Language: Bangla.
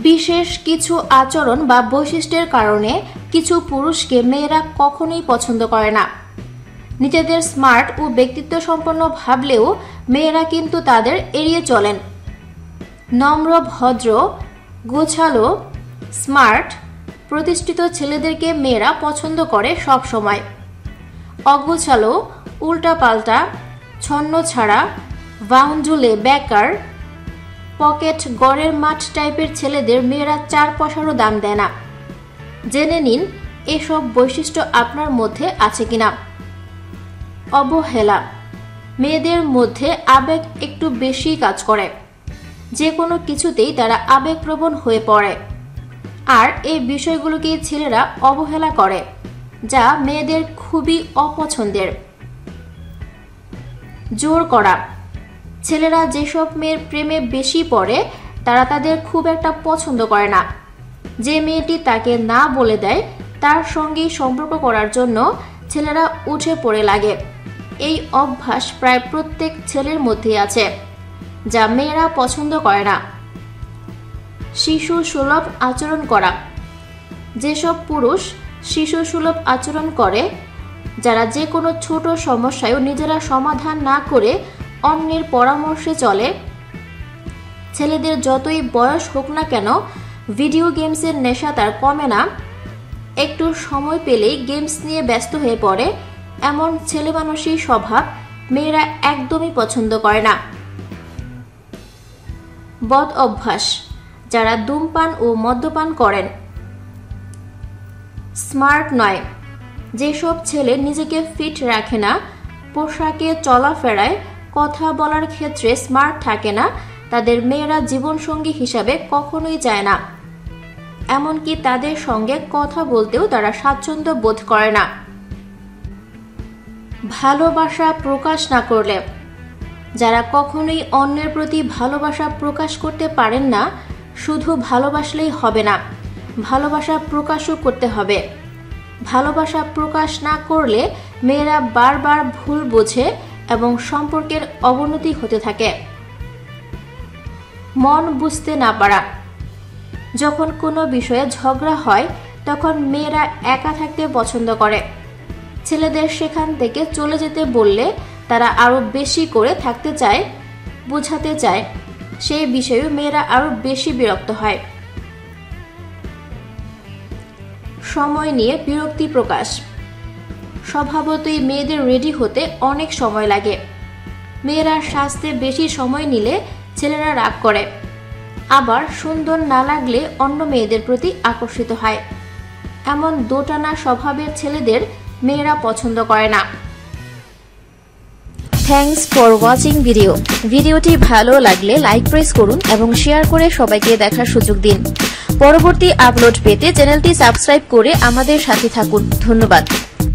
বিশেষ কিছু আচরণ বা বৈশিষ্ট্যের কারণে কিছু পুরুষকে মেয়েরা কখনোই পছন্দ করে না। নিজেদের স্মার্ট ও ব্যক্তিত্ব সম্পন্ন ভাবলেও মেয়েরা কিন্তু তাদের এড়িয়ে চলেন। নম্র, ভদ্র, গোছালো, স্মার্ট, প্রতিষ্ঠিত ছেলেদেরকে মেয়েরা পছন্দ করে সব সময়। অগোছালো, উল্টাপাল্টা, ছন্নছাড়া, বাউন্ডুলে, বেকার, পকেট গড়ের মাঠ টাইপের ছেলেদের মেয়েরা 4 পয়সারও দাম দেয় না। জেনে নিন এসব বৈশিষ্ট্য আপনার মধ্যে আছে কিনা। অবহেলা, মেয়েদের মধ্যে আবেগ একটু বেশি কাজ করে। যে কোনো কিছুতেই তারা আবেগপ্রবণ হয়ে পড়ে, আর এই বিষয়গুলোকে ছেলেরা অবহেলা করে, যা মেয়েদের খুবই অপছন্দের। জোর করা, ছেলেরা যেসব মেয়ের প্রেমে বেশি পড়ে তারা তাদের খুব একটা পছন্দ করে না। যে মেয়েটি তাকে না বলে দেয় তার সঙ্গেই সম্পর্ক করার জন্য ছেলেরা উঠে পড়ে লাগে। এই অভ্যাস প্রায় প্রত্যেক ছেলের মধ্যেই আছে, যা মেয়েরা পছন্দ করে না। শিশু সুলভ আচরণ করা, যেসব পুরুষ শিশু সুলভ আচরণ করে, যারা যে কোনো ছোট সমস্যায়ও নিজেরা সমাধান না করে অন্যের পরামর্শে চলে। ছেলেদের যতই বয়স হোক না কেন ভিডিও গেমসের নেশা তার কমে না। একটু সময় পেলেই গেমস নিয়ে ব্যস্ত হয়ে পড়ে। এমন ছেলে মানুষই স্বভাব মেয়েরা একদমই পছন্দ করে না। বদ অভ্যাস, যারা ধূমপান ও মদ্যপান করেন। স্মার্ট নয়, যেসব ছেলে নিজেকে ফিট রাখে না, পোশাকে, চলাফেরায়, কথা বলার ক্ষেত্রে স্মার্ট থাকে না, তাদের মেয়েরা জীবনসঙ্গী হিসাবে কখনোই চায় না। এমনকি তাদের সঙ্গে কথা বলতেও তারা স্বাচ্ছন্দ্য বোধ করে না। ভালোবাসা প্রকাশ না করলে, যারা কখনোই অন্যের প্রতি ভালোবাসা প্রকাশ করতে পারেন না, শুধু ভালোবাসলেই হবে না, ভালোবাসা প্রকাশও করতে হবে। ভালোবাসা প্রকাশ না করলে মেয়েরা বারবার ভুল বোঝে এবং সম্পর্কের অবনতি হতে থাকে। মন বুঝতে না পারা, যখন কোনো বিষয়ে ঝগড়া হয় তখন মেয়েরা একা থাকতে পছন্দ করে। ছেলেদের সেখান থেকে চলে যেতে বললে তারা আরো বেশি করে থাকতে চায়, বোঝাতে চায়। সেই বিষয়েও মেয়েরা আরো বেশি বিরক্ত হয়। সময় নিয়ে বিরক্তি প্রকাশ, স্বভাবতই মেয়েদের রেডি হতে অনেক সময় লাগে। মেয়েরা সাজতে বেশি সময় নিলে ছেলেরা রাগ করে, আবার সুন্দর না লাগলে অন্য মেয়েদের প্রতি আকর্ষিত হয়। এমন দোটানা স্বভাবের ছেলেদের মেয়েরা পছন্দ করে না। থ্যাঙ্কস ফর ওয়াচিং ভিডিওটি ভালো লাগলে লাইক প্রেস করুন এবং শেয়ার করে সবাইকে দেখার সুযোগ দিন। পরবর্তী আপলোড পেতে চ্যানেলটি সাবস্ক্রাইব করে আমাদের সাথে থাকুন। ধন্যবাদ।